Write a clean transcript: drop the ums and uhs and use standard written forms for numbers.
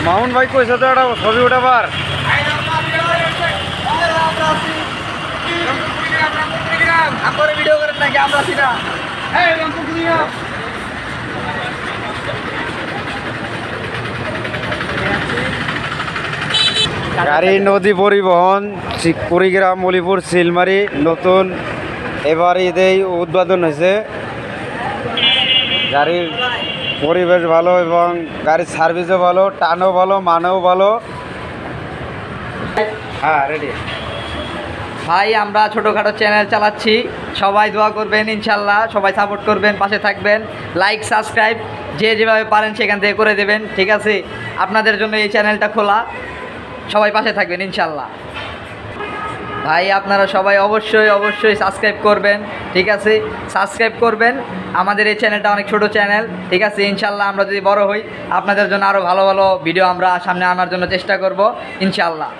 মামুন ভাই কইছে তো একটা ছবি উঠাবার। ভিডিও করেন নাকি আমরা সেটা গাড়ি নদী পরিবহন কুড়িগ্রাম অলিপুর সিলমারি নতুন এবার ঈদেই উদ্বোধন হয়েছে। গাড়ির পরিবেশ ভালো এবং গাড়ির সার্ভিসও ভালো, টানও ভালো, মানেও ভালো। হ্যাঁ রেডি ভাই। আমরা ছোটোখাটো চ্যানেল চালাচ্ছি, সবাই দোয়া করবেন ইনশাল্লাহ, সবাই সাপোর্ট করবেন, পাশে থাকবেন, লাইক সাবস্ক্রাইব যে যেভাবে পারেন সেখান থেকে করে দেবেন, ঠিক আছে? আপনাদের জন্য এই চ্যানেলটা খোলা, সবাই পাশে থাকবেন ইনশাল্লাহ। ভাই আপনারা সবাই অবশ্যই সাবস্ক্রাইব করবেন, ঠিক আছে? সাবস্ক্রাইব করবেন। আমাদের এই চ্যানেলটা অনেক ছোট চ্যানেল, ঠিক আছে? ইনশাল্লাহ আমরা যদি বড় হই আপনাদের জন্য আরও ভালো ভালো ভিডিও আমরা সামনে আনার জন্য চেষ্টা করব ইনশাল্লাহ।